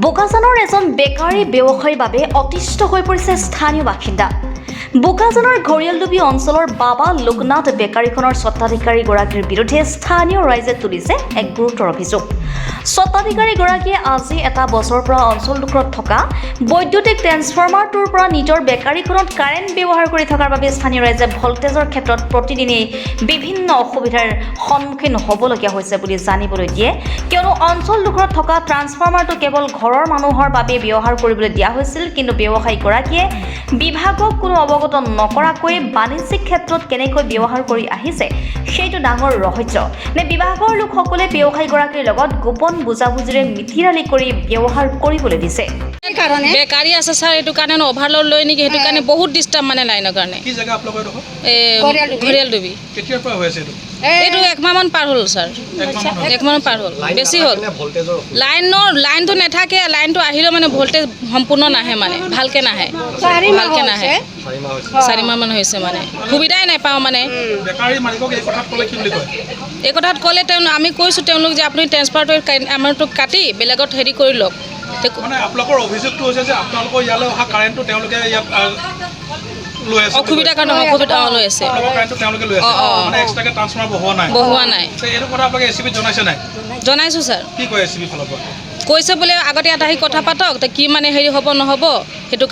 বোকাজানৰ এজন বেকাৰী ব্যৱসায়ীৰ বাবে অতিষ্ঠ হৈ পৰিছে স্থানীয় বাসিন্দা। বোকাজানৰ ঘৰিয়ালডুবি অঞ্চলৰ বাবা লোকনাথ বেকাৰীখনৰ স্বত্বাধিকাৰীগৰাকীৰ বিৰুদ্ধে স্থানীয় ৰাইজে তুলিছে এক গুৰুতৰ অভিযোগ। স্বত্বাধিকাৰীগৰাকীয়ে আজি এটা বছৰৰ পৰা অঞ্চলটোত থকা বৈদ্যুতিক ট্ৰেন্সফৰ্মাৰটোৰ পৰা নিজৰ বেকাৰীখনত কাৰেণ্ট ব্যৱহাৰ কৰি থকাৰ বাবে স্থানীয় ৰাইজে ভল্টেজৰ ক্ষেত্ৰত প্ৰতিদিনেই বিভিন্ন অসুবিধাৰ সন্মুখীন হ'বলগীয়া হৈছে বুলি জানিবলৈ দিয়ে, কিয়নো অঞ্চলটোত থকা ট্ৰান্সফৰ্মাৰটো কেৱল ঘৰৰ মানুহৰ বাবে ব্যৱহাৰ কৰিবলৈ দিয়া হৈছিল, কিন্তু ব্যৱসায়ীগৰাকীয়ে বিভাগক কোনো অৱগত নকৰাকৈ বাণিজ্যিক ক্ষেত্ৰত কেনেকৈ ব্যৱহাৰ কৰি আহিছে সেইটো ডাঙৰ ৰহস্য। নে বিভাগৰ লোকসকলে ব্যৱসায়ীগৰাকীৰ লগত গোপন বুজাবুজিৰে মিথিৰালি কৰি ব্যৱহাৰ কৰিবলৈ দিছে। বেকাৰী আছে ছাৰ, এইটো কাৰণে অভাৰলোড লৈ নেকি, সেইটো কাৰণে বহুত ডিষ্টাৰ্ব মানে লাইনৰ কাৰণে। কি জায়গা আপোনালোকৰ এইটো? ঘৰিয়ালডুবি। কেতিয়াৰ পৰা হৈ আছে এইটো? এইটো একমাহমান পাৰ হ'ল ছাৰ, একমাহমান পাৰ হ'ল, বেছি হ'ল। লাইনটো নাথাকে, লাইনটো আহিলেও মানে ভল্টেজ সম্পূৰ্ণ নাহে, মানে ভালকৈ নাহে, 4 মাহমান হৈছে মানে সুবিধাই নাপাওঁ মানে। বেকাৰী মালিকক এই কথাত ক'লে কি বুলি কয়? এই কথাত ক'লে আমি কৈছোঁ তেওঁলোক যে আপুনি ট্ৰেন্সফাৰটো আমাৰটো কাটি বেলেগত হেৰি কৰি লওক। মানে আপোনালোকৰ অভিযোগটো হৈছে যে আপোনালোকৰ ইয়ালৈ অহা কাৰেণ্টটো তেওঁলোকে ইয়াত লৈ আছে, অসুবিধাৰ কাৰণে অসুবিধা লৈ আছে, কাৰেণ্টটো তেওঁলোকে লৈ আছে, মানে এক্সট্ৰাকে ট্ৰান্সফৰ্মাৰ বহোৱা নাই। এইটো কথা আপোনালোকে এচিবিত জনাইছে নাই? জনাইছোঁ ছাৰ। কি কয় এচিবি ফালৰ পৰা? কৈছে বোলে আগতে ইয়াত আহি কথা পাতক, কি মানে হেৰি হ'ব নহ'ব, সেইটো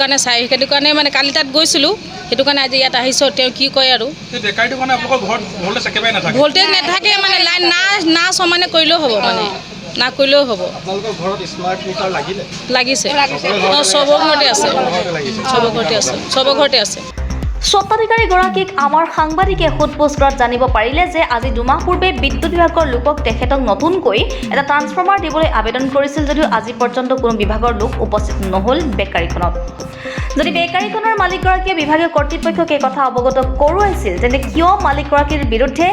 কাৰণে মানে কালি তাত গৈছিলোঁ, সেইটো কাৰণে আজি ইয়াত আহিছোঁ। তেওঁ কি কয় আৰু বেকাৰীটো মানে আপোনালোকৰ ঘৰত ভল্টেজ একেবাৰে নাথাকে? ভল্টেজ নাথাকে মানে লাইন না সমানে কৰিলেও হ'ব, মানে না কৰিলেও হ'ব। আপোনালোকৰ ঘৰত স্মাৰ্ট মিটাৰ লাগিছে, চবৰ ঘৰতে আছে, চবৰ ঘৰতে আছে। স্বত্বাধিকাৰীগৰাকীক আমাৰ সাংবাদিকে সোধপোছ কৰাত জানিব পাৰিলে যে আজি 2 মাহ পূৰ্বে বিদ্যুৎ বিভাগৰ লোকক তেখেতক নতুনকৈ এটা ট্ৰান্সফৰ্মাৰ দিবলৈ আবেদন কৰিছিল, যদিও আজি পৰ্যন্ত কোনো বিভাগৰ লোক উপস্থিত নহ'ল বেকাৰীখনত। যদি বেকাৰীখনৰ মালিকগৰাকীয়ে বিভাগীয় কৰ্তৃপক্ষক এই কথা অৱগত কৰোৱাইছিল, তেন্তে কিয় মালিকগৰাকীৰ বিৰুদ্ধে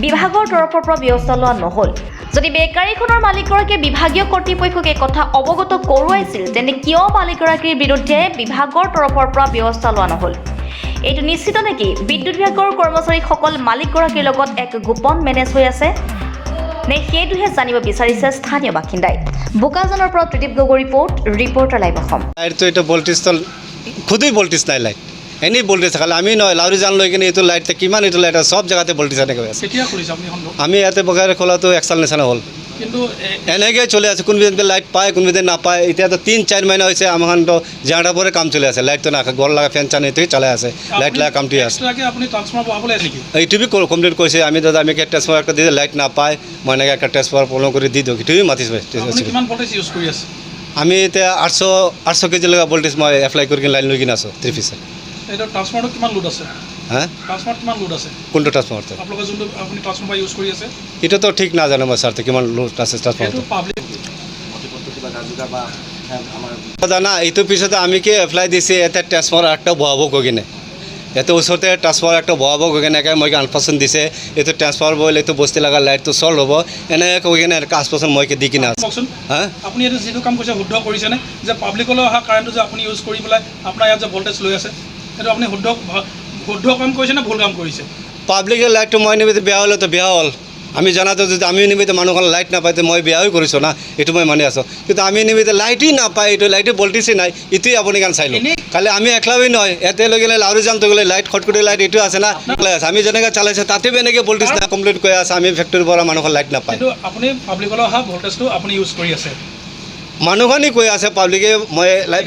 বিভাগৰ তৰফৰ পৰা ব্যৱস্থা লোৱা নহ'ল? যদি বেকাৰীখনৰ মালিকগৰাকীয়ে বিভাগীয় কৰ্তৃপক্ষক এই কথা অৱগত কৰোৱাইছিল, তেন্তে কিয় মালিকগৰাকীৰ বিৰুদ্ধে বিভাগৰ তৰফৰ পৰা ব্যৱস্থা লোৱা নহ'ল? এইটো নিশ্চিত নেকি বিদ্যুৎ বিভাগৰ কৰ্মচাৰীসকল মালিকগৰাকীৰ লগত এক গোপন মেনেজ হৈ আছে নে, সেইটোহে জানিব বিচাৰিছে স্থানীয় বাসিন্দাই। বোকাজানৰ পৰা ত্ৰিদীপ গগৈ ৰিপৰ্টাৰ লাইভ অসম। লাইটটো এইটো ভল্টেজটো খুদেই ভল্টেজ নাই, লাইট এনেই ভল্টেজ খালে আমি নহয় লাউৰি জান লৈ কিনে এইটো লাইট কিমান এইটো লাইট চব জেগাতে ভল্টেজ এনেকৈ আছে। আমি ইয়াতে বগাই খোলাটো 1 সাল নিচিনা হ'ল, কিন্তু এনেকৈ চলি আছে। কোনোদিন লাইট পায়, কোনোদিন নাপায়। এতিয়াতো 3-4 মাহিনা হৈছে আমাৰতো জেগাটা পৰে কাম চলি আছে, লাইটটো নাখায়, ঘৰ লগা ফেন চান এইটোৱে চলাই আছে, লাইট লগা কামটোৱে আছে। এইটো বি কমপ্লিট কৰিছে আমি, দাদা আমি ট্ৰেন্সফাৰ একটা দিলে লাইট নাপায়, মই এনেকৈ একটা ট্ৰেন্সফাৰ পলম কৰি দি দিওঁ, এইটোৱে মাতিছে। আমি এতিয়া 800 কেজি লগা ভল্টেজ মই এপ্লাই কৰি কিনে লাইন লৈ কিনে আছোঁ 3 পিছে। কোনটো ট্ৰান্সফৰ্মাৰটো এইটোতো ঠিক নাজানো মই ছাৰ, কিমান লোড আছে ট্ৰান্সফৰ্মাৰটো জানা। এইটো পিছতে আমি কি এপ্লাই দিছে, এটা ট্ৰান্সফৰ্মাৰ একটা বহাব গৈ কিনে, ইয়াতে ওচৰতে ট্ৰান্সফৰ্মাৰ একটা বহাব গৈ কিনে মই আনপাৰ্চন দিছে, এইটো ট্ৰান্সফাৰ বহিলে এইটো বস্তি লগা লাইটটো চল্ভ হ'ব, এনেকৈ কৈ কিনে 5% মই দি কিনে আছোঁ। হা, আপুনি এইটো যিটো কাম কৰিছে শুদ্ধ কৰিছেনে যে পাব্লিকলৈ অহা কাৰেণ্টটো যে আপুনি ইউজ কৰি পেলাই আপোনাৰ ইয়াত যে ভল্টেজ লৈ আছে, সেইটো আপুনি শুদ্ধ কাম কৰিছে নে ভুল কাম কৰিছে? পাব্লিকৰ লাইটটো মই নিমিত্তে বেয়া হ'লেতো বেয়া হ'ল, আমি জনাতো যদি আমি নিমিত্তে মানুহখন লাইট নাপায় মই বেয়াই কৰিছোঁ না, এইটো মই মানি আছোঁ। কিন্তু আমি নিমিত্তে লাইটেই নাপায়, এইটো লাইটে ভল্টেজেই নাই, এইটোৱে আপুনি গান চাই লওক। খালি আমি একলাৱেই নহয়, ইয়াতে লৈ গ'লে লাউৰি জানটো গ'লে লাইট খটখটি লাইট এইটো আছে না, আমি যেনেকৈ চলাইছোঁ তাতে এনেকৈ ভল্টেজ নাই কমপ্লিট কৰি আছে। আমি ফেক্টৰীৰ পৰা মানুহখন লাইট নাপায়, কিন্তু আপুনি পাব্লিকলৈ অহা ভল্টেজটো আপুনি ইউজ কৰি আছে, মানুহখনেই কৈ আছে পাব্লিকে মই লাইট